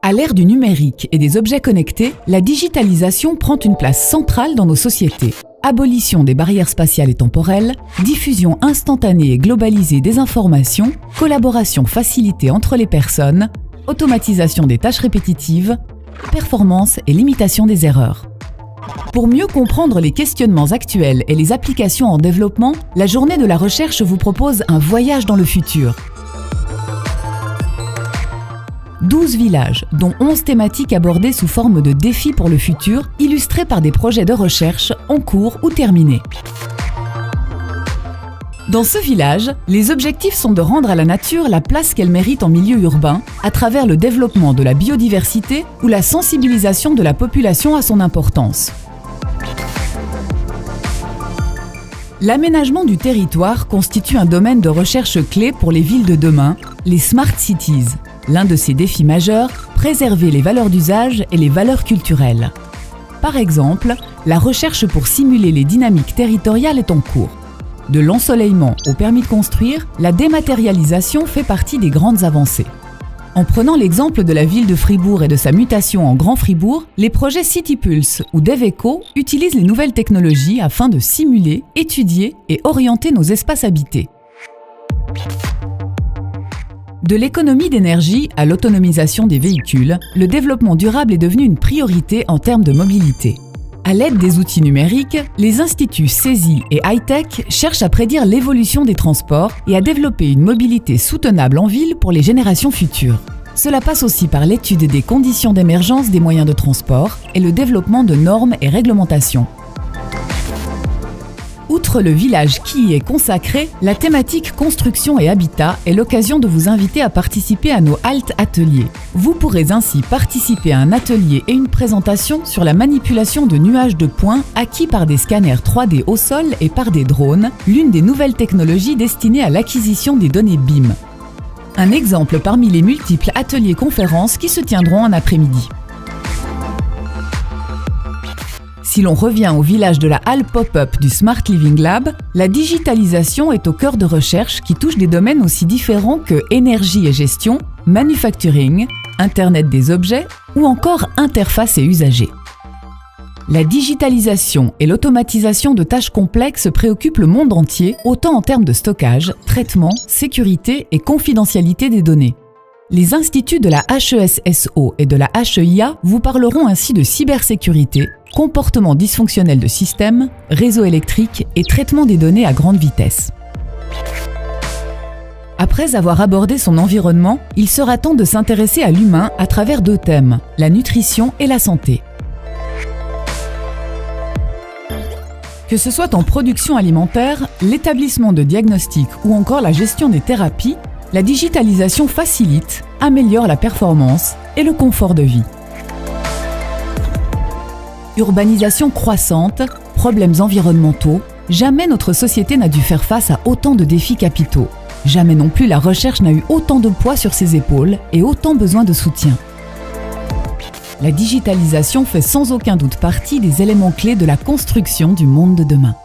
À l'ère du numérique et des objets connectés, la digitalisation prend une place centrale dans nos sociétés. Abolition des barrières spatiales et temporelles, diffusion instantanée et globalisée des informations, collaboration facilitée entre les personnes, automatisation des tâches répétitives, performance et limitation des erreurs. Pour mieux comprendre les questionnements actuels et les applications en développement, la Journée de la recherche vous propose un voyage dans le futur. 12 villages, dont 11 thématiques abordées sous forme de défis pour le futur, illustrés par des projets de recherche en cours ou terminés. Dans ce village, les objectifs sont de rendre à la nature la place qu'elle mérite en milieu urbain, à travers le développement de la biodiversité ou la sensibilisation de la population à son importance. L'aménagement du territoire constitue un domaine de recherche clé pour les villes de demain, les Smart Cities. L'un de ces défis majeurs, préserver les valeurs d'usage et les valeurs culturelles. Par exemple, la recherche pour simuler les dynamiques territoriales est en cours. De l'ensoleillement au permis de construire, la dématérialisation fait partie des grandes avancées. En prenant l'exemple de la ville de Fribourg et de sa mutation en Grand Fribourg, les projets CityPulse ou DevEco utilisent les nouvelles technologies afin de simuler, étudier et orienter nos espaces habités. De l'économie d'énergie à l'autonomisation des véhicules, le développement durable est devenu une priorité en termes de mobilité. À l'aide des outils numériques, les instituts CESI et Hightech cherchent à prédire l'évolution des transports et à développer une mobilité soutenable en ville pour les générations futures. Cela passe aussi par l'étude des conditions d'émergence des moyens de transport et le développement de normes et réglementations. Outre le village qui y est consacré, la thématique construction et habitat est l'occasion de vous inviter à participer à nos haltes ateliers. Vous pourrez ainsi participer à un atelier et une présentation sur la manipulation de nuages de points acquis par des scanners 3D au sol et par des drones, l'une des nouvelles technologies destinées à l'acquisition des données BIM. Un exemple parmi les multiples ateliers conférences qui se tiendront en après-midi. Si l'on revient au village de la halle pop-up du Smart Living Lab, la digitalisation est au cœur de recherches qui touchent des domaines aussi différents que énergie et gestion, manufacturing, Internet des objets ou encore interface et usagers. La digitalisation et l'automatisation de tâches complexes préoccupent le monde entier, autant en termes de stockage, traitement, sécurité et confidentialité des données. Les instituts de la HESSO et de la HEIA vous parleront ainsi de cybersécurité, comportement dysfonctionnel de systèmes, réseau électrique et traitement des données à grande vitesse. Après avoir abordé son environnement, il sera temps de s'intéresser à l'humain à travers deux thèmes, la nutrition et la santé. Que ce soit en production alimentaire, l'établissement de diagnostic ou encore la gestion des thérapies, la digitalisation facilite, améliore la performance et le confort de vie. Urbanisation croissante, problèmes environnementaux, jamais notre société n'a dû faire face à autant de défis capitaux. Jamais non plus la recherche n'a eu autant de poids sur ses épaules et autant besoin de soutien. La digitalisation fait sans aucun doute partie des éléments clés de la construction du monde de demain.